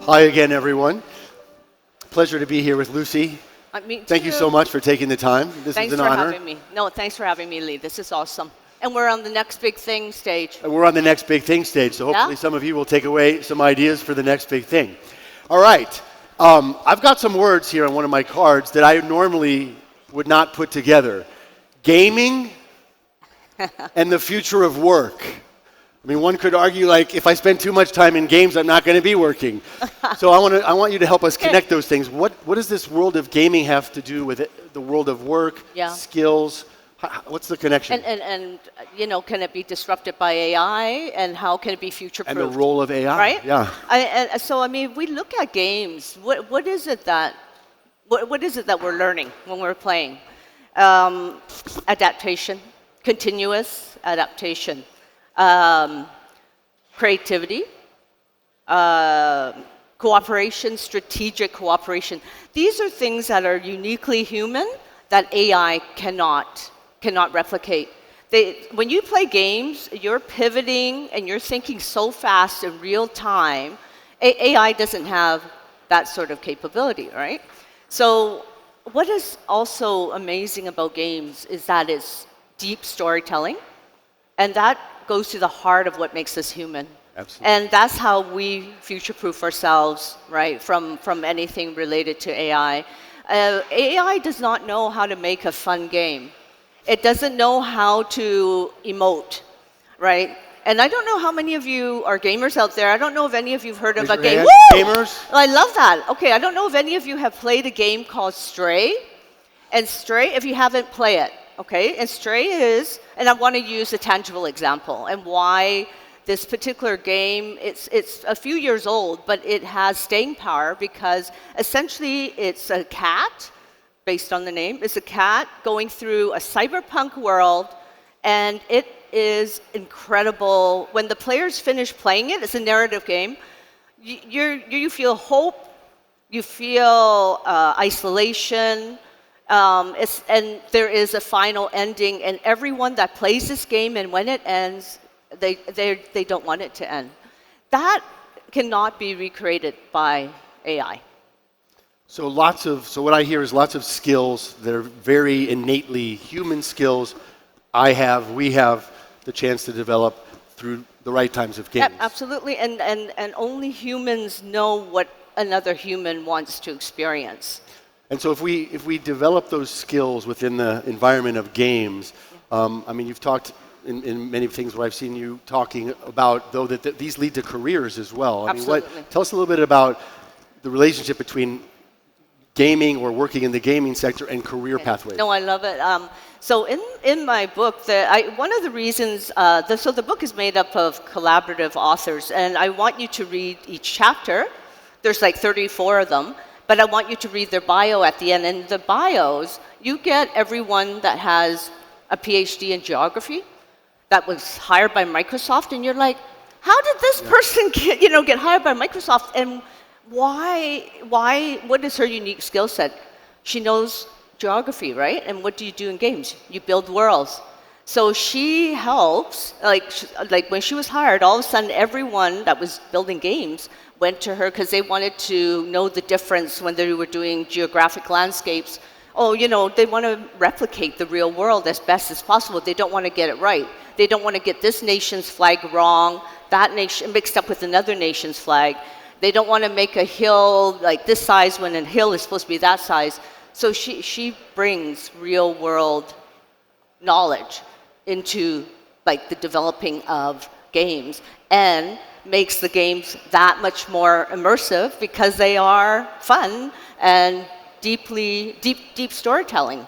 Hi again, everyone. Pleasure to be here with Lucy. Me too. Thank you so much for taking the time. This Thanks is an for honor. having me. No, thanks for having me, Lee. This is awesome. And we're on the next big thing stage. And we're on the next big thing stage, so hopefully Yeah? some of you will take away some ideas for the next big thing. All right. I've got some words here on one of my cards that I normally would not put together. Gaming and the future of work. I mean, one could argue, like, if I spend too much time in games, I'm not going to be working. So I want you to help us connect those things. What does this world of gaming have to do with the world of work, skills? What's the connection? And you know, can it be disrupted by AI? And how can it be future-proofed? And the role of AI, right? Yeah. So, I mean, if we look at games, what is it that we're learning when we're playing? Adaptation, continuous adaptation. Creativity, cooperation, strategic cooperation. These are things that are uniquely human that AI cannot replicate. When you play games, you're pivoting and you're thinking so fast in real time. AI doesn't have that sort of capability, right? So what is also amazing about games is that it's deep storytelling, and that goes to the heart of what makes us human. Absolutely. And that's how we future-proof ourselves, right, from anything related to AI. AI does not know how to make a fun game. It doesn't know how to emote, right? And I don't know how many of you are gamers out there. I don't know if any of you have heard of a game. Woo! Gamers? I love that. Okay, I don't know if any of you have played a game called Stray. And Stray, if you haven't, play it. Okay, and Stray is, and I want to use a tangible example, and why this particular game, it's a few years old, but it has staying power because essentially it's a cat, based on the name, it's a cat going through a cyberpunk world, and it is incredible. When the players finish playing it, it's a narrative game, you feel hope, you feel isolation, and there is a final ending, and everyone that plays this game, and when it ends, they don't want it to end. That cannot be recreated by AI. So what I hear is lots of skills that are very innately human skills. We have the chance to develop through the right times of games. Absolutely, and only humans know what another human wants to experience. And so if we develop those skills within the environment of games, I mean, you've talked in many things where I've seen you talking about, though, that these lead to careers as well. Absolutely. I mean, tell us a little bit about the relationship between gaming or working in the gaming sector and career pathways. No, I love it. So in my book, one of the reasons, so the book is made up of collaborative authors, and I want you to read each chapter. There's like 34 of them. But I want you to read their bio at the end. And in the bios, you get everyone that has a PhD in geography that was hired by Microsoft, and you're like, how did this person get hired by Microsoft? And why, what is her unique skill set? She knows geography, right? And what do you do in games? You build worlds. So she helps, like when she was hired, all of a sudden everyone that was building games went to her because they wanted to know the difference when they were doing geographic landscapes. Oh, they want to replicate the real world as best as possible. They don't want to get it right. They don't want to get this nation's flag wrong, that nation mixed up with another nation's flag. They don't want to make a hill like this size when a hill is supposed to be that size. So she brings real world knowledge into like the developing of games, and makes the games that much more immersive because they are fun and deep storytelling.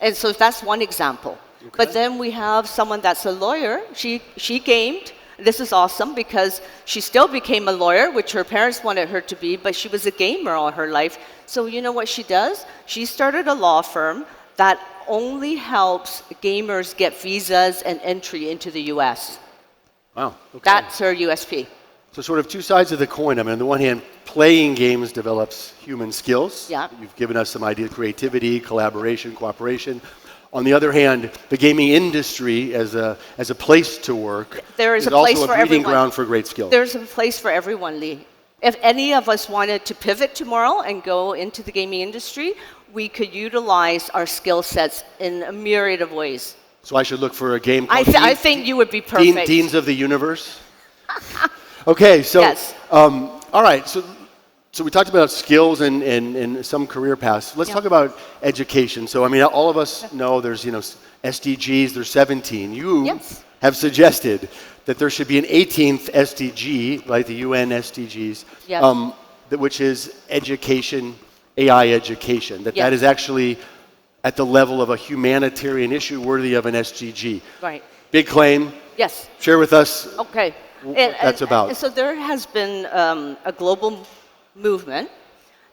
And so that's one example. Okay. But then we have someone that's a lawyer. She gamed. This is awesome because she still became a lawyer, which her parents wanted her to be, but she was a gamer all her life. So you know what she does? She started a law firm that only helps gamers get visas and entry into the US. Wow. Okay. That's her USP. So sort of two sides of the coin. I mean, on the one hand, playing games develops human skills. Yeah. You've given us some idea of creativity, collaboration, cooperation. On the other hand, the gaming industry as a place to work there is is a place also for a breeding everyone. ground for great skills. There's a place for everyone, Lee. If any of us wanted to pivot tomorrow and go into the gaming industry, we could utilize our skill sets in a myriad of ways. So I should look for a game called I think you would be perfect. Deans of the Universe? Okay, so, Yes. All right, so we talked about skills and some career paths. Let's Yeah. talk about education. So, I mean, all of us know there's, SDGs, there's 17. You Yes. have suggested that there should be an 18th SDG, right, the UN SDGs, Yes. which is education, AI education, that Yes. is actually at the level of a humanitarian issue worthy of an SDG. Right. Big claim. Yes. Share with us Okay. what that's about. And so there has been a global movement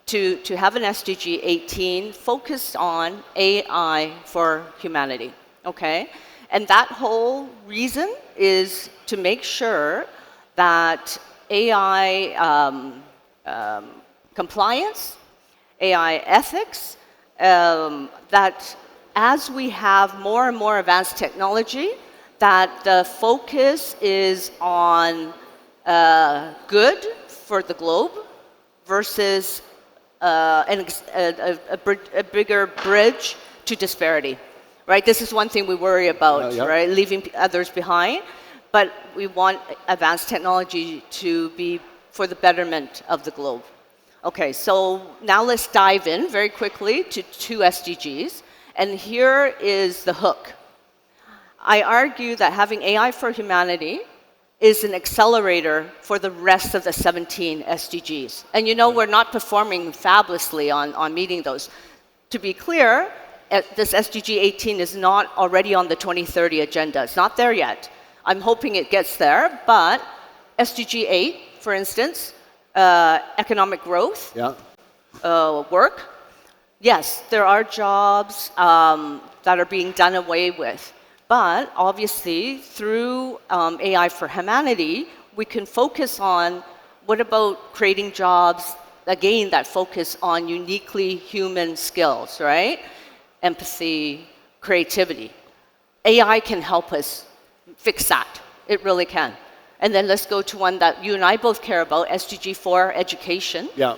to have an SDG 18 focused on AI for humanity. Okay? And that whole reason is to make sure that AI compliance, AI ethics, that as we have more and more advanced technology, that the focus is on good for the globe versus a bigger bridge to disparity, right? This is one thing we worry about, Yeah. right? Leaving others behind, but we want advanced technology to be for the betterment of the globe. Okay, so now let's dive in very quickly to 2 SDGs, and here is the hook. I argue that having AI for humanity is an accelerator for the rest of the 17 SDGs. And we're not performing fabulously on meeting those. To be clear, this SDG 18 is not already on the 2030 agenda. It's not there yet. I'm hoping it gets there, but SDG 8, for instance, economic growth, Yeah. work, yes, there are jobs that are being done away with. But obviously, through AI for humanity, we can focus on what about creating jobs, again, that focus on uniquely human skills, right? Empathy, creativity. AI can help us fix that. It really can. And then let's go to one that you and I both care about, SDG 4, education. Yeah.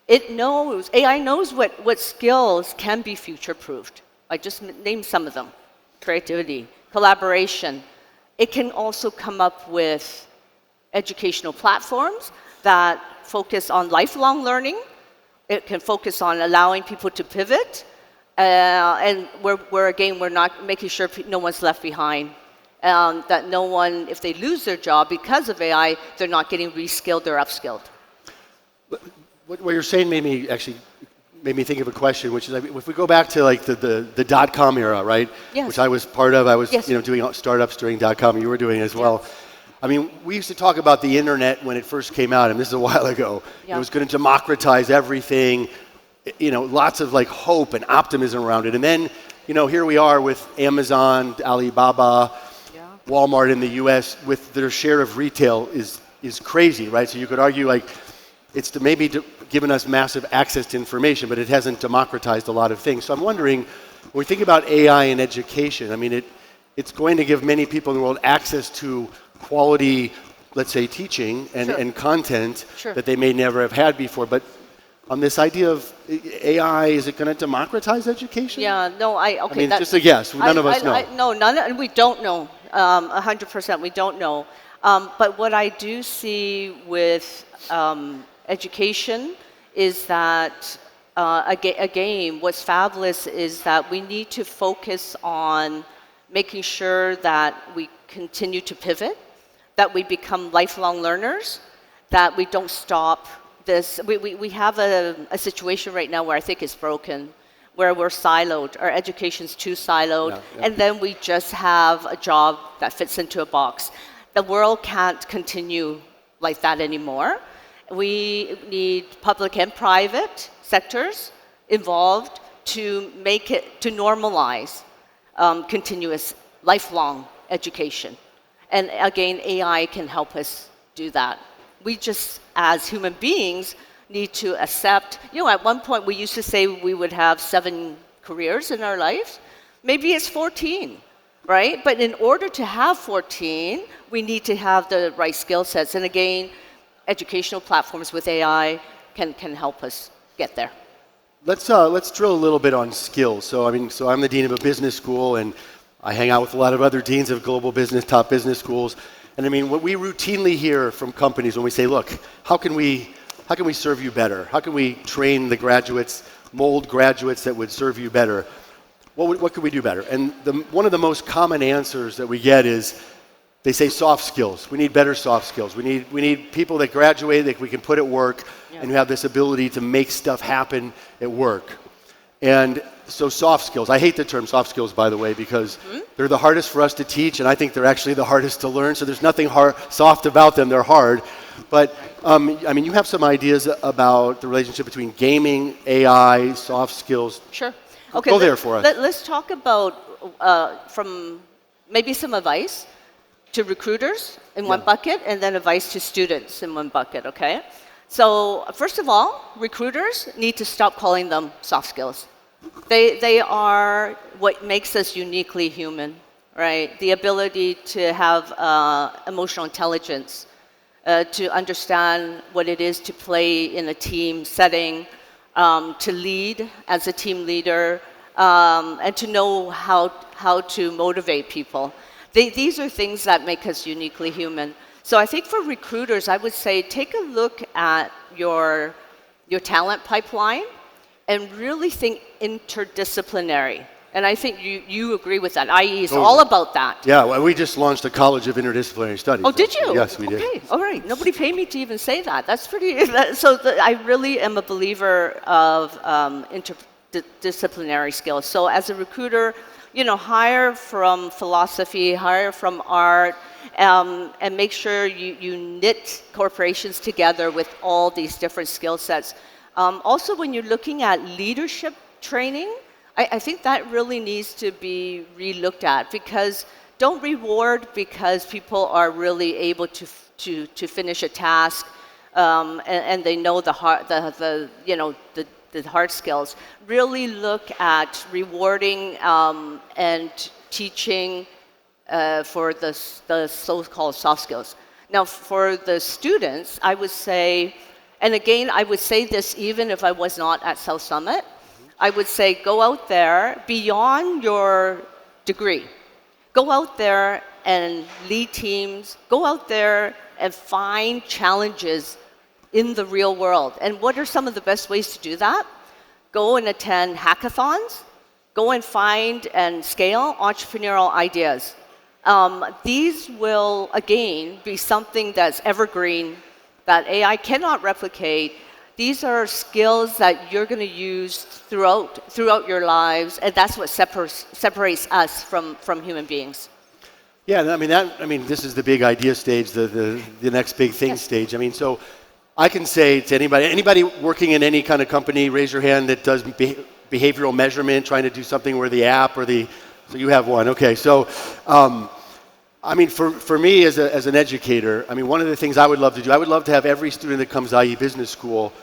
AI knows what skills can be future-proofed. I just named some of them. Creativity, collaboration. It can also come up with educational platforms that focus on lifelong learning. It can focus on allowing people to pivot. And we're not making sure no one's left behind. That no one, if they lose their job because of AI, they're not getting reskilled or upskilled. What you're saying made me think of a question, which is if we go back to like the dot-com era, right? Yes. Which I was part of. I was Yes. doing startups during dot-com. You were doing as well. I mean, we used to talk about the internet when it first came out, and this is a while ago. Yeah. It was going to democratize everything. Lots of like hope and optimism around it. And then, here we are with Amazon, Alibaba, Walmart in the U.S. with their share of retail is crazy, right? So you could argue like it's given us massive access to information, but it hasn't democratized a lot of things. So I'm wondering, when we think about AI in education, I mean, it's going to give many people in the world access to quality, let's say, teaching and content that they may never have had before. But on this idea of AI, is it going to democratize education? Yeah, no, okay. I mean, just a guess. None of us know. No, and we don't know. 100%, we don't know. But what I do see with education is that, again, what's fabulous is that we need to focus on making sure that we continue to pivot, that we become lifelong learners, that we don't stop this. We have a situation right now where I think it's broken, where we're siloed. Our education's too siloed, and then we just have a job that fits into a box. The world can't continue like that anymore. We need public and private sectors involved to normalize continuous, lifelong education. And again, AI can help us do that. We just, as human beings, need to accept, at one point we used to say we would have 7 careers in our lives. Maybe it's 14, right? But in order to have 14, we need to have the right skill sets. And again, educational platforms with AI can help us get there. Let's drill a little bit on skills. So I'm the dean of a business school, and I hang out with a lot of other deans of global business, top business schools. And I mean, what we routinely hear from companies when we say, look, how can we serve you better? How can we train the graduates, mold graduates that would serve you better? What could we do better? And one of the most common answers that we get is they say soft skills. We need better soft skills. We need people that graduate that we can put at work and who have this ability to make stuff happen at work. And so soft skills. I hate the term soft skills, by the way, because they're the hardest for us to teach, and I think they're actually the hardest to learn. So there's nothing soft about them. They're hard. But I mean, you have some ideas about the relationship between gaming, AI, soft skills. Sure. Okay. Go there for us. Let's talk about from maybe some advice to recruiters in one bucket, and then advice to students in one bucket. Okay. So first of all, recruiters need to stop calling them soft skills. They are what makes us uniquely human, right? The ability to have emotional intelligence, to understand what it is to play in a team setting, to lead as a team leader, and to know how to motivate people. These are things that make us uniquely human. So I think for recruiters, I would say take a look at your talent pipeline and really think interdisciplinary. And I think you agree with that. IE is all about that. Yeah, well, we just launched a College of Interdisciplinary Studies. Oh, did you? Yes, we did. Okay, all right. Nobody paid me to even say that. That's pretty. I really am a believer of interdisciplinary skills. So as a recruiter, hire from philosophy, hire from art, and make sure you knit corporations together with all these different skill sets. Also, when you're looking at leadership training, I think that really needs to be re-looked at, because don't reward because people are really able to finish a task and they know the hard skills. Really look at rewarding and teaching for the so-called soft skills. Now, for the students, I would say, and again, I would say this even if I was not at South Summit, I would say go out there beyond your degree. Go out there and lead teams. Go out there and find challenges in the real world. And what are some of the best ways to do that? Go and attend hackathons. Go and find and scale entrepreneurial ideas. These will, again, be something that's evergreen, that AI cannot replicate. These are skills that you're going to use throughout your lives, and that's what separates us from human beings. Yeah, I mean, this is the big idea stage, the next big thing stage. I mean, so I can say to anybody working in any kind of company, raise your hand that does behavioral measurement, trying to do something where the app or so you have one. Okay, so I mean, for me as an educator, I mean, one of the things I would love to do, I would love to have every student that comes to IE Business School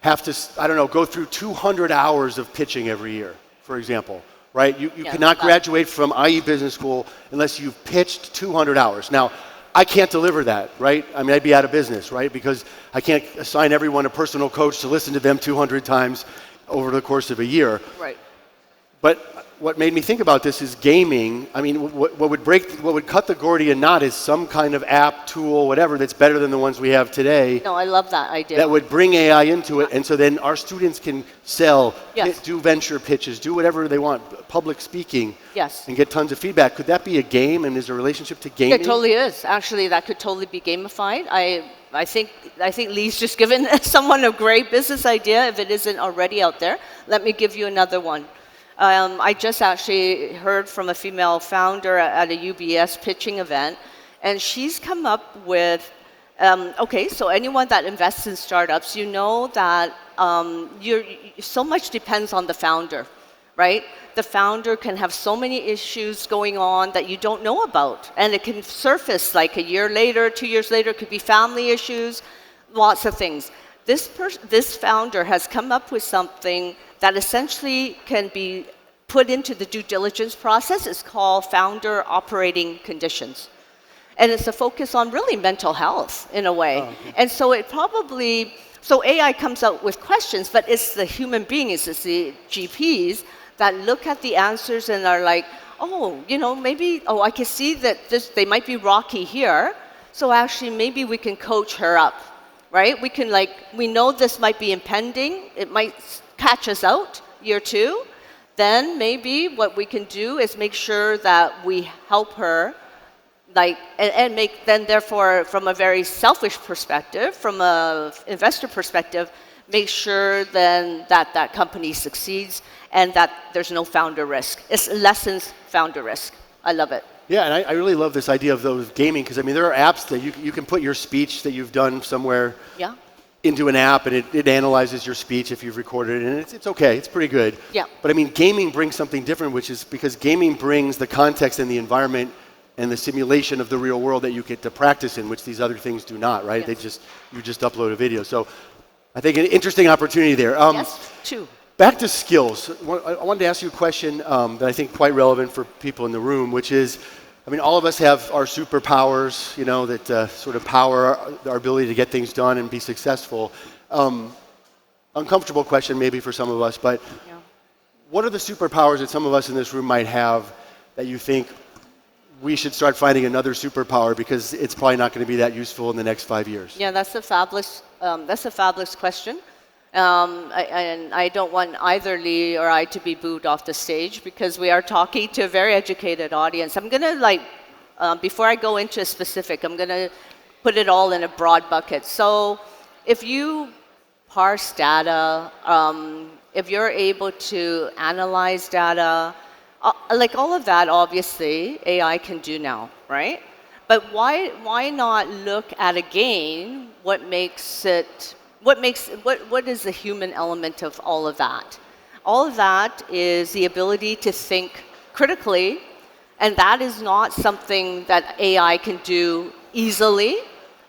have to, I don't know, go through 200 hours of pitching every year, for example, right? You cannot graduate from IE Business School unless you've pitched 200 hours. Now, I can't deliver that, right? I mean, I'd be out of business, right? Because I can't assign everyone a personal coach to listen to them 200 times over the course of a year. Right. But what made me think about this is gaming. I mean, what would cut the Gordian knot is some kind of app, tool, whatever, that's better than the ones we have today. No, I love that idea. That would bring AI into it, and so then our students can sell, Yes. do venture pitches, do whatever they want, public speaking, Yes. and get tons of feedback. Could that be a game, and is there a relationship to gaming? It totally is. Actually, that could totally be gamified. I think Lee's just given someone a great business idea if it isn't already out there. Let me give you another one. I just actually heard from a female founder at a UBS pitching event, and she's come up with, okay, so anyone that invests in startups, you know that so much depends on the founder, right? The founder can have so many issues going on that you don't know about, and it can surface like a year later, 2 years later. It could be family issues, lots of things. This founder has come up with something that essentially can be put into the due diligence process. It's called founder operating conditions. And it's a focus on really mental health in a way. Oh, okay. And so it probably, so AI comes out with questions, but it's the human beings, it's the GPs that look at the answers and are like, oh, maybe, oh, I can see that they might be rocky here. So actually, maybe we can coach her up, right? We know this might be impending. It might catch us out year 2. Then maybe what we can do is make sure that we help her, and make, then therefore, from a very selfish perspective, from an investor perspective, make sure then that that company succeeds and that there's no founder risk. It lessens founder risk. I love it. Yeah, and I really love this idea of those gaming, because I mean, there are apps that you can put your speech that you've done somewhere Yeah. into an app, and it analyzes your speech if you've recorded it, and it's okay, it's pretty good. Yeah. But I mean, gaming brings something different, which is because gaming brings the context and the environment and the simulation of the real world that you get to practice in, which these other things do not, right? Yes. You just upload a video. So I think an interesting opportunity there. Yes, 2. Back to skills. I wanted to ask you a question that I think quite relevant for people in the room, which is, I mean, all of us have our superpowers, that sort of power our ability to get things done and be successful. Uncomfortable question maybe for some of us, but Yeah. what are the superpowers that some of us in this room might have that you think we should start finding another superpower because it's probably not going to be that useful in the next 5 years? Yeah, that's a fabulous question. And I don't want either Lee or I to be booed off the stage because we are talking to a very educated audience. I'm going to before I go into a specific, I'm going to put it all in a broad bucket. So if you parse data, if you're able to analyze data, like all of that, obviously, AI can do now, right? But why not look at again what is the human element of all of that? All of that is the ability to think critically, and that is not something that AI can do easily,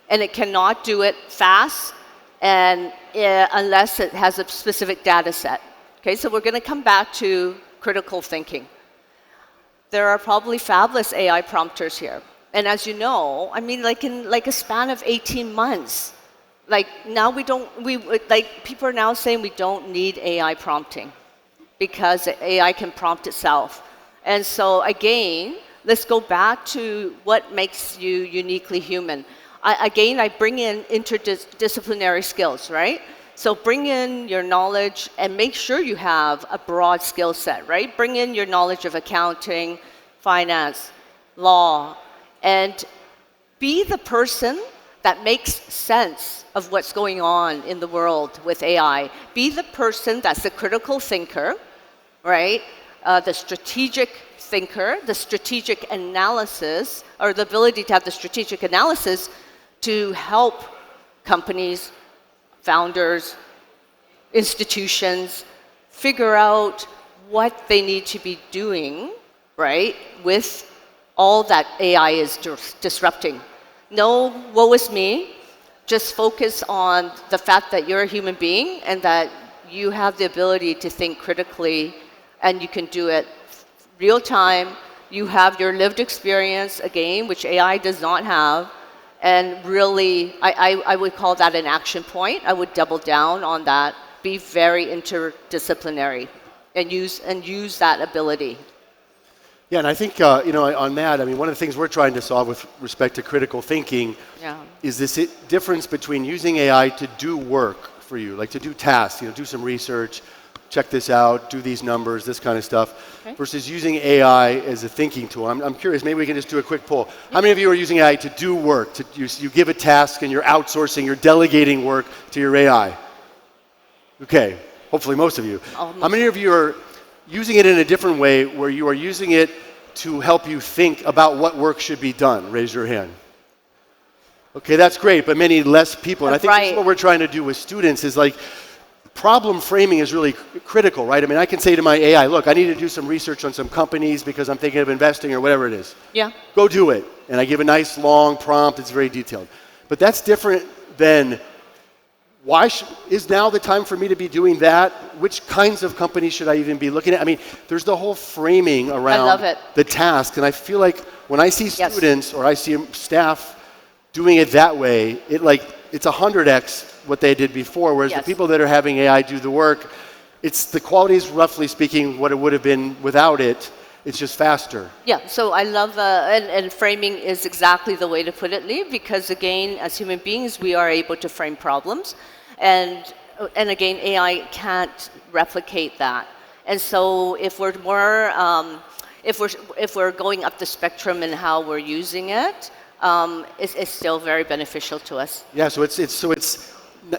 and it cannot do it fast, and unless it has a specific data set. Okay, so we're going to come back to critical thinking. There are probably fabulous AI prompters here, and as you know, I mean, in a span of 18 months. Now people are now saying we don't need AI prompting because AI can prompt itself. And so again, let's go back to what makes you uniquely human. I bring in interdisciplinary skills, right? So bring in your knowledge and make sure you have a broad skill set, right? Bring in your knowledge of accounting, finance, law, and be the person that makes sense of what's going on in the world with AI. Be the person that's the critical thinker, right? The strategic thinker, the strategic analysis, or the ability to have the strategic analysis to help companies, founders, institutions figure out what they need to be doing, right, with all that AI is disrupting. No, woe is me. Just focus on the fact that you're a human being and that you have the ability to think critically, and you can do it real time. You have your lived experience, again, which AI does not have. And really, I would call that an action point. I would double down on that. Be very interdisciplinary and use that ability. Yeah, and I think, on that, I mean, one of the things we're trying to solve with respect to critical thinking is this difference between using AI to do work for you, like to do tasks, do some research, check this out, do these numbers, this kind of stuff, versus using AI as a thinking tool. I'm curious, maybe we can just do a quick poll. How many of you are using AI to do work? You give a task and you're outsourcing, you're delegating work to your AI? Okay, hopefully most of you. How many of you are using it in a different way where you are using it to help you think about what work should be done? Raise your hand. Okay, that's great, but many less people. And I think that's what we're trying to do with students is problem framing is really critical, right? I mean, I can say to my AI, look, I need to do some research on some companies because I'm thinking of investing or whatever it is. Yeah. Go do it. And I give a nice long prompt, it's very detailed. But that's different than is now the time for me to be doing that? Which kinds of companies should I even be looking at? I mean, there's the whole framing around the task, and I feel like when I see Yes. students or I see staff doing it that way, it's 100x what they did before. Whereas the Yes. people that are having AI do the work, the quality is roughly speaking what it would have been without it. It's just faster. Yeah, so I love, and framing is exactly the way to put it, Lee, because again, as human beings, we are able to frame problems. And again, AI can't replicate that. And so if we're more, if we're going up the spectrum in how we're using it, it's still very beneficial to us. Yeah, so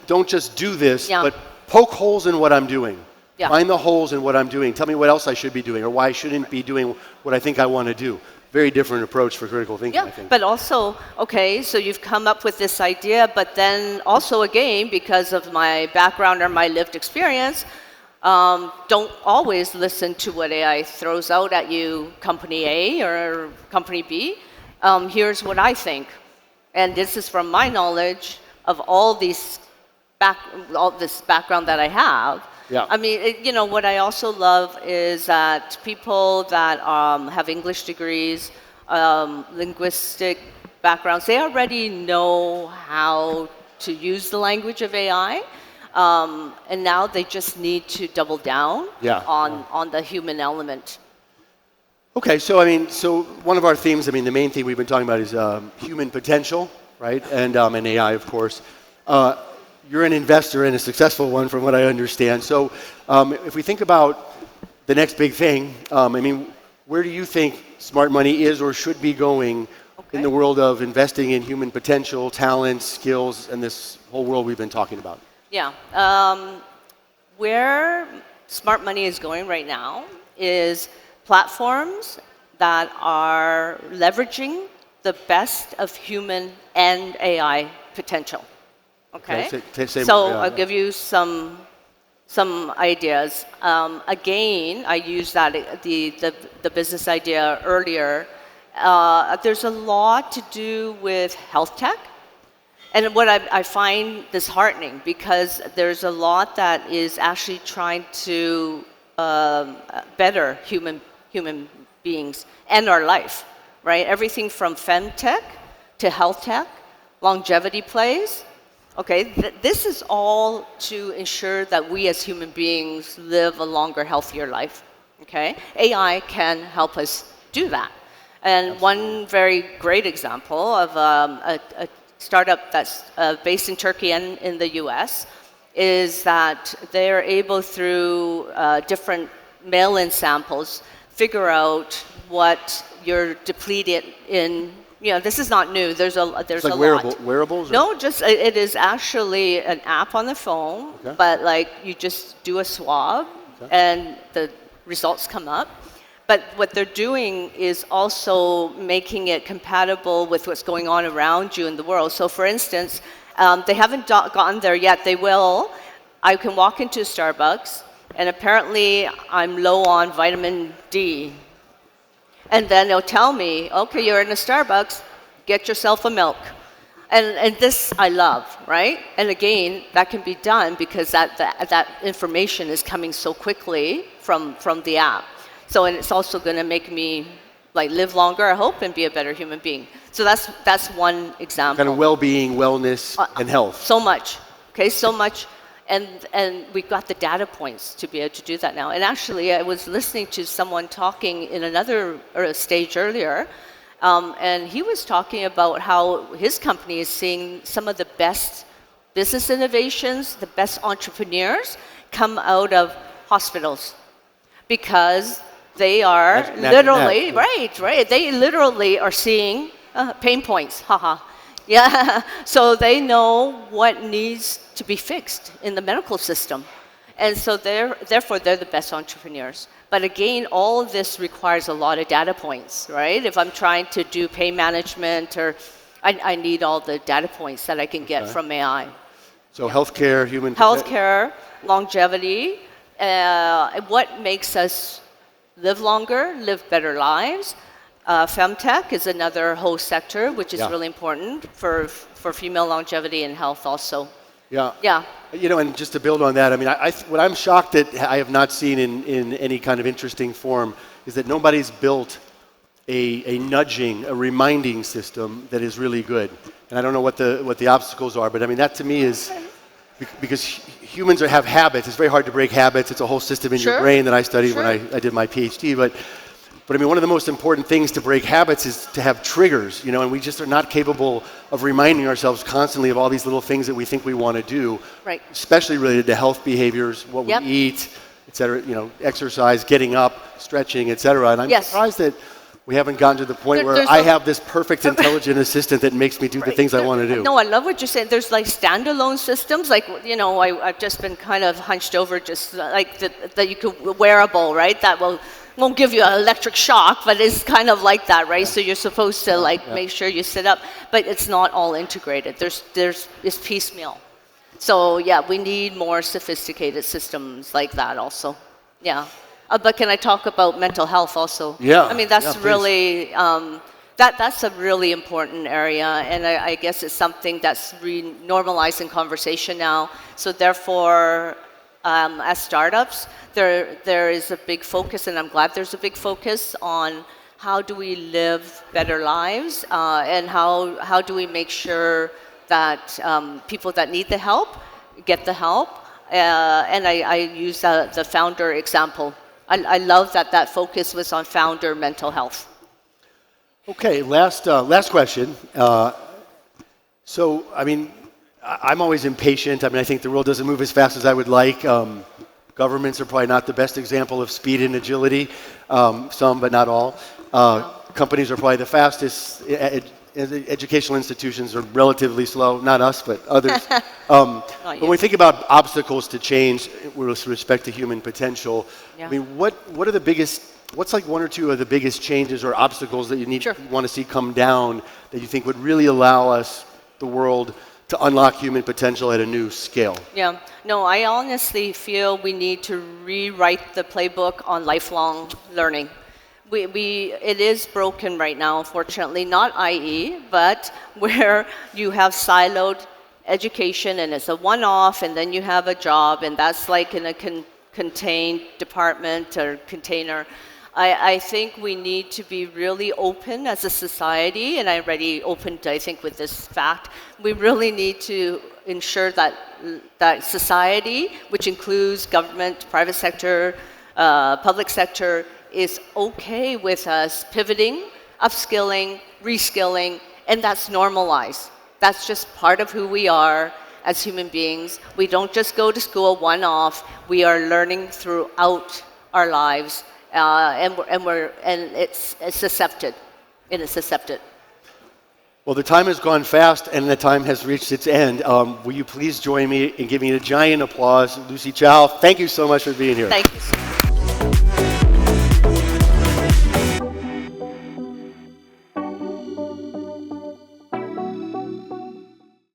don't just do this, Yeah. but poke holes in what I'm doing. Yeah. Find the holes in what I'm doing. Tell me what else I should be doing or why I shouldn't be doing what I think I want to do. Very different approach for critical thinking, I Yeah, think. but also, okay, so you've come up with this idea, but then also again, because of my background or my lived experience, don't always listen to what AI throws out at you, company A or company B. Here's what I think, and this is from my knowledge of all this background that I have. Yeah. I mean, what I also love is that people that have English degrees, linguistic backgrounds, they already know how to use the language of AI. And now they just need to double down Yeah. on the human element. Okay, so one of our themes, the main theme we've been talking about is human potential, right? And AI, of course. You're an investor and a successful one, from what I understand. So, if we think about the next big thing, where do you think smart money is or should be going in the world of investing in human potential, talent, skills, and this whole world we've been talking about? Yeah. Where smart money is going right now is platforms that are leveraging the best of human and AI potential. Okay. So I'll give you some ideas. Again, I used the business idea earlier. There's a lot to do with health tech. And what I find disheartening, because there's a lot that is actually trying to better human beings and our life, right? Everything from femtech to health tech, longevity plays. Okay, this is all to ensure that we as human beings live a longer, healthier life. Okay, AI can help us do that. And Absolutely. one very great example of a startup that's based in Turkey and in the US is that they're able, through different mail-in samples, figure out what you're depleted in. This is not new. There's It's like a lot. wearables? No, just it is actually an app on the phone, Okay. but like you just do a swab and the results come up. But what they're doing is also making it compatible with what's going on around you in the world. So for instance, they haven't gotten there yet. They will. I can walk into Starbucks and apparently I'm low on vitamin D. And then they'll tell me, okay, you're in a Starbucks, get yourself a milk. And this I love, right? And again, that can be done because that information is coming so quickly from the app. So, and it's also going to make me live longer, I hope, and be a better human being. So that's one example. Kind of well-being, wellness, and health. So much, okay, so much. And we've got the data points to be able to do that now. And actually, I was listening to someone talking in another stage earlier, and he was talking about how his company is seeing some of the best business innovations, the best entrepreneurs come out of hospitals, because they are literally, right, they literally are seeing pain points, haha. Yeah, so they know what needs to be fixed in the medical system. And so therefore, they're the best entrepreneurs. But again, all of this requires a lot of data points, right? If I'm trying to do pain management, or I need all the data points that I can get from AI. So healthcare, Healthcare, longevity, what makes us live longer, live better lives. Femtech is another whole sector, which is really important for female longevity and health also. Yeah. Yeah. And just to build on that, what I'm shocked that I have not seen in any kind of interesting form is that nobody's built a nudging, a reminding system that is really good. And I don't know what the obstacles are, but I mean, that to me is, because humans have habits. It's very hard to break habits. It's a whole system in your brain that I studied when I did my PhD. But I mean, one of the most important things to break habits is to have triggers, you know, and we just are not capable of reminding ourselves constantly of all these little things that we think we want to do, Right. especially related to health behaviors, what we eat, et cetera, you know, exercise, getting up, stretching, et cetera. And I'm surprised that we haven't gotten to the point where I have this perfect intelligent assistant that makes me do the things I want to do. No, I love what you're saying. There's like standalone systems, like, you know, I've just been kind of hunched over, just like that you could wearable, right? That won't give you an electric shock, but it's kind of like that, right? So you're supposed to make sure you sit up, but it's not all integrated. It's piecemeal. So yeah, we need more sophisticated systems like that also. Yeah. But can I talk about mental health also? Yeah. I mean, that's please. really, that's a really important area, and I guess it's something that's normalized in conversation now. So therefore, as startups, there is a big focus, and I'm glad there's a big focus on how do we live better lives, and how do we make sure that people that need the help get the help. And I use the founder example. I love that focus was on founder mental health. Okay, last question. So, I mean, I'm always impatient. I mean, I think the world doesn't move as fast as I would like. Governments are probably not the best example of speed and agility. Some, but not all. Companies are probably the fastest. Educational institutions are relatively slow. Not us, but others. When we think about obstacles to change with respect to human potential, I mean, what are the biggest? What's like one or two of the biggest changes or obstacles that you want to see come down that you think would really allow us, the world, to unlock human potential at a new scale? Yeah. No, I honestly feel we need to rewrite the playbook on lifelong learning. It is broken right now, unfortunately, not IE, but where you have siloed education and it's a one-off, and then you have a job, and that's like in a contained department or container. I think we need to be really open as a society, and I already opened, I think, with this fact. We really need to ensure that society, which includes government, private sector, public sector, is okay with us pivoting, upskilling, reskilling, and that's normalized. That's just part of who we are as human beings. We don't just go to school one-off. We are learning throughout our lives, and it's accepted. It is accepted. Well, the time has gone fast, and the time has reached its end. Will you please join me in giving a giant applause, Lucy Chow? Thank you so much for being here. Thank you so much.